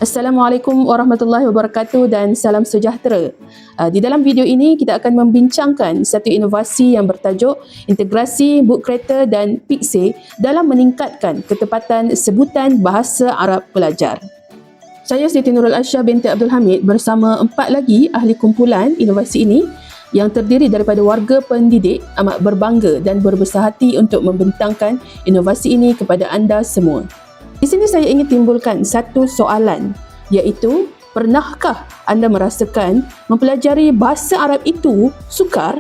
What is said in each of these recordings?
Assalamualaikum warahmatullahi wabarakatuh dan salam sejahtera. Di dalam video ini kita akan membincangkan satu inovasi yang bertajuk integrasi Bookcreator dan Pixie dalam meningkatkan ketepatan sebutan bahasa Arab pelajar. Saya Siti Nurul Aisyah binti Abdul Hamid bersama 4 lagi ahli kumpulan inovasi ini yang terdiri daripada warga pendidik amat berbangga dan berbesar hati untuk membentangkan inovasi ini kepada anda semua. Di sini saya ingin timbulkan satu soalan, iaitu pernahkah anda merasakan mempelajari bahasa Arab itu sukar?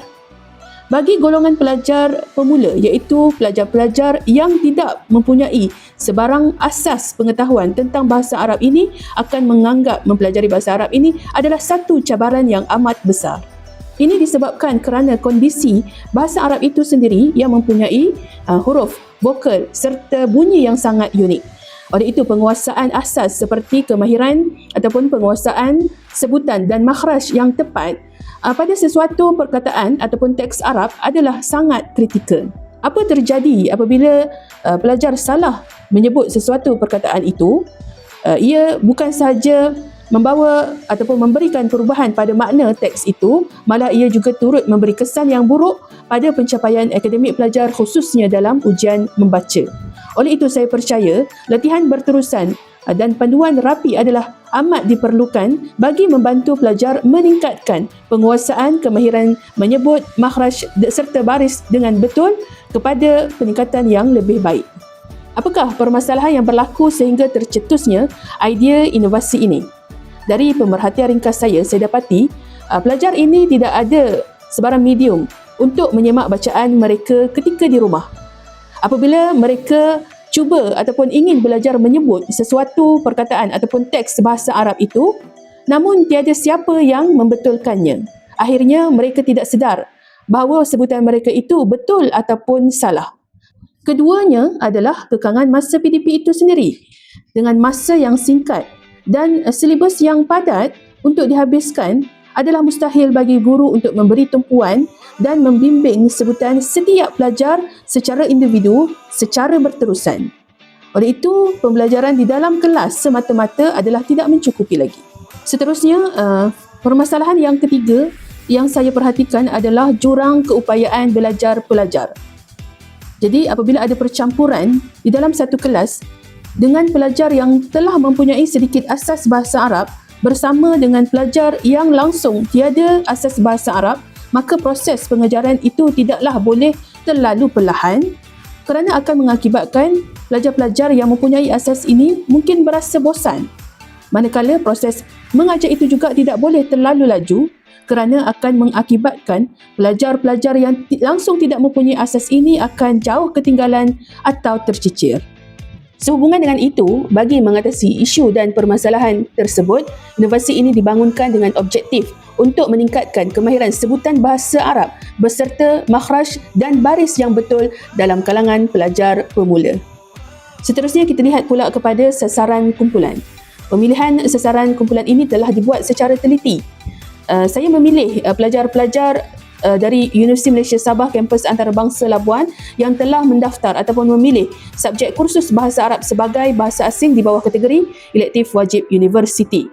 Bagi golongan pelajar pemula, iaitu pelajar-pelajar yang tidak mempunyai sebarang asas pengetahuan tentang bahasa Arab ini, akan menganggap mempelajari bahasa Arab ini adalah satu cabaran yang amat besar. Ini disebabkan kerana kondisi bahasa Arab itu sendiri yang mempunyai huruf, vokal serta bunyi yang sangat unik. Oleh itu, penguasaan asas seperti kemahiran ataupun penguasaan sebutan dan makhraj yang tepat pada sesuatu perkataan ataupun teks Arab adalah sangat kritikal. Apa terjadi apabila pelajar salah menyebut sesuatu perkataan itu? Ia bukan sahaja membawa ataupun memberikan perubahan pada makna teks itu, malah ia juga turut memberi kesan yang buruk pada pencapaian akademik pelajar khususnya dalam ujian membaca. Oleh itu saya percaya latihan berterusan dan panduan rapi adalah amat diperlukan bagi membantu pelajar meningkatkan penguasaan kemahiran menyebut makhraj serta baris dengan betul kepada peningkatan yang lebih baik. Apakah permasalahan yang berlaku sehingga tercetusnya idea inovasi ini? Dari pemerhatian ringkas saya dapati pelajar ini tidak ada sebarang medium untuk menyemak bacaan mereka ketika di rumah. Apabila mereka cuba ataupun ingin belajar menyebut sesuatu perkataan ataupun teks bahasa Arab itu, namun tiada siapa yang membetulkannya. Akhirnya mereka tidak sedar bahawa sebutan mereka itu betul ataupun salah. Keduanya adalah kekangan masa PDP itu sendiri. Dengan masa yang singkat dan silibus yang padat untuk dihabiskan, adalah mustahil bagi guru untuk memberi tumpuan dan membimbing sebutan setiap pelajar secara individu secara berterusan. Oleh itu, pembelajaran di dalam kelas semata-mata adalah tidak mencukupi lagi. Seterusnya, permasalahan yang ketiga yang saya perhatikan adalah jurang keupayaan belajar pelajar. Jadi, apabila ada percampuran di dalam satu kelas dengan pelajar yang telah mempunyai sedikit asas bahasa Arab bersama dengan pelajar yang langsung tiada asas bahasa Arab, maka proses pengajaran itu tidaklah boleh terlalu perlahan kerana akan mengakibatkan pelajar-pelajar yang mempunyai asas ini mungkin berasa bosan. Manakala proses mengajar itu juga tidak boleh terlalu laju kerana akan mengakibatkan pelajar-pelajar yang langsung tidak mempunyai asas ini akan jauh ketinggalan atau tercicir. Sehubungan dengan itu, bagi mengatasi isu dan permasalahan tersebut, inovasi ini dibangunkan dengan objektif untuk meningkatkan kemahiran sebutan bahasa Arab beserta makhraj dan baris yang betul dalam kalangan pelajar pemula. Seterusnya kita lihat pula kepada sasaran kumpulan. Pemilihan sasaran kumpulan ini telah dibuat secara teliti. Saya memilih pelajar-pelajar dari Universiti Malaysia Sabah Kampus Antarabangsa Labuan yang telah mendaftar ataupun memilih subjek kursus bahasa Arab sebagai bahasa asing di bawah kategori elektif wajib universiti.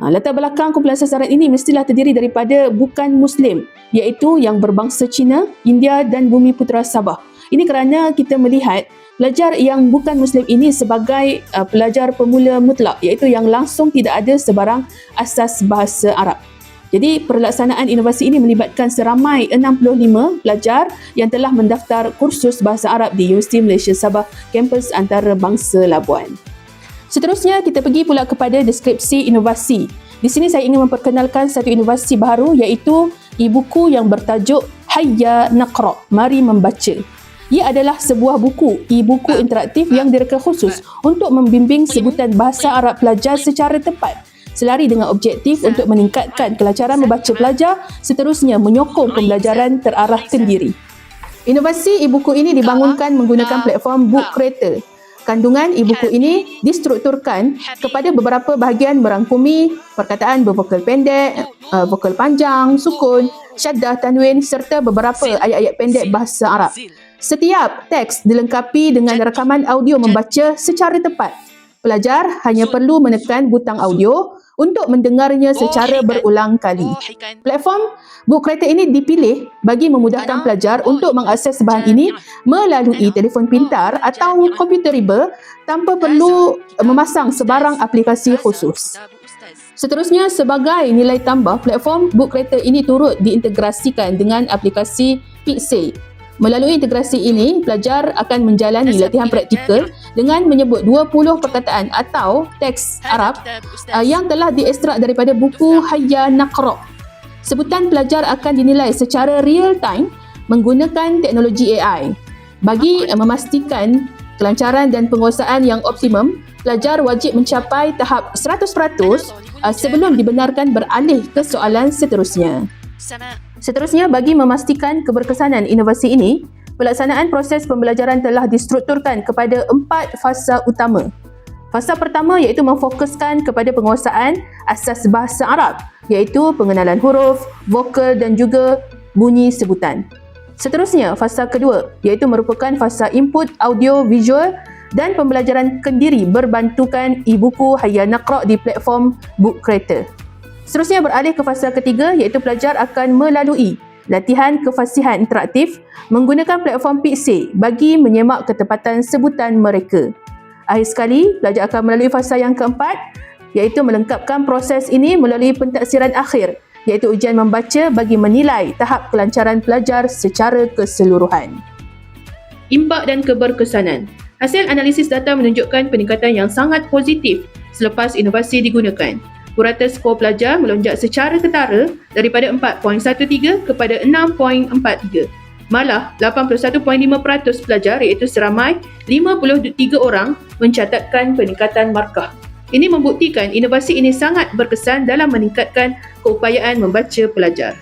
Latar belakang kumpulan sasaran ini mestilah terdiri daripada bukan Muslim, iaitu yang berbangsa Cina, India dan Bumi Putera Sabah. Ini kerana kita melihat pelajar yang bukan Muslim ini sebagai pelajar pemula mutlak, iaitu yang langsung tidak ada sebarang asas bahasa Arab. Jadi pelaksanaan inovasi ini melibatkan seramai 65 pelajar yang telah mendaftar kursus bahasa Arab di Universiti Malaysia Sabah Kampus Antarabangsa Labuan. Seterusnya kita pergi pula kepada deskripsi inovasi. Di sini saya ingin memperkenalkan satu inovasi baru, iaitu e-buku yang bertajuk Hayya Naqra, Mari Membaca. Ia adalah sebuah buku, e-buku interaktif yang direka khusus untuk membimbing sebutan bahasa Arab pelajar secara tepat, selari dengan objektif untuk meningkatkan kelancaran membaca pelajar, seterusnya menyokong pembelajaran terarahkan diri. Inovasi e-buku ini dibangunkan menggunakan platform Bookcreator. Kandungan e-buku ini distrukturkan kepada beberapa bahagian merangkumi perkataan bervokal pendek, vokal panjang, sukun, syaddah, tanwin serta beberapa ayat-ayat pendek bahasa Arab. Setiap teks dilengkapi dengan rakaman audio membaca secara tepat Pelajar hanya perlu menekan butang audio untuk mendengarnya secara berulang kali. Platform Book Creator ini dipilih bagi memudahkan pelajar untuk mengakses bahan ini melalui telefon pintar atau komputer riba tanpa perlu memasang sebarang aplikasi khusus. Seterusnya, sebagai nilai tambah, platform Book Creator ini turut diintegrasikan dengan aplikasi Pixie. Melalui integrasi ini, pelajar akan menjalani latihan praktikal dengan menyebut 20 perkataan atau teks Arab yang telah diekstrak daripada buku Hayya Naqra. Sebutan pelajar akan dinilai secara real time menggunakan teknologi AI. Bagi memastikan kelancaran dan penguasaan yang optimum, pelajar wajib mencapai tahap 100% sebelum dibenarkan beralih ke soalan seterusnya. Seterusnya, bagi memastikan keberkesanan inovasi ini, pelaksanaan proses pembelajaran telah distrukturkan kepada 4 fasa utama. Fasa pertama iaitu memfokuskan kepada penguasaan asas bahasa Arab, iaitu pengenalan huruf, vokal dan juga bunyi sebutan. Seterusnya, fasa kedua iaitu merupakan fasa input audio visual dan pembelajaran kendiri berbantukan e-buku Hayya Naqra di platform Book Creator. Seterusnya beralih ke fasa ketiga iaitu pelajar akan melalui latihan kefasihan interaktif menggunakan platform Pixie bagi menyemak ketepatan sebutan mereka. Akhir sekali, pelajar akan melalui fasa yang keempat iaitu melengkapkan proses ini melalui pentaksiran akhir iaitu ujian membaca bagi menilai tahap kelancaran pelajar secara keseluruhan. Impak dan keberkesanan. Hasil analisis data menunjukkan peningkatan yang sangat positif selepas inovasi digunakan. Purata skor pelajar melonjak secara ketara daripada 4.13 kepada 6.43. Malah, 81.5% pelajar iaitu seramai 53 orang mencatatkan peningkatan markah. Ini membuktikan inovasi ini sangat berkesan dalam meningkatkan keupayaan membaca pelajar.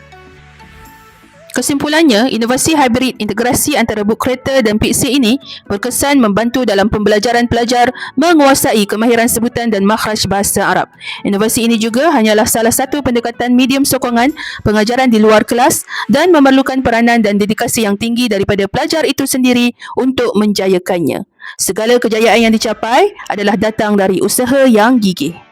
Kesimpulannya, inovasi hybrid integrasi antara Book Creator dan Pixie ini berkesan membantu dalam pembelajaran pelajar menguasai kemahiran sebutan dan makhraj bahasa Arab. Inovasi ini juga hanyalah salah satu pendekatan medium sokongan pengajaran di luar kelas dan memerlukan peranan dan dedikasi yang tinggi daripada pelajar itu sendiri untuk menjayakannya. Segala kejayaan yang dicapai adalah datang dari usaha yang gigih.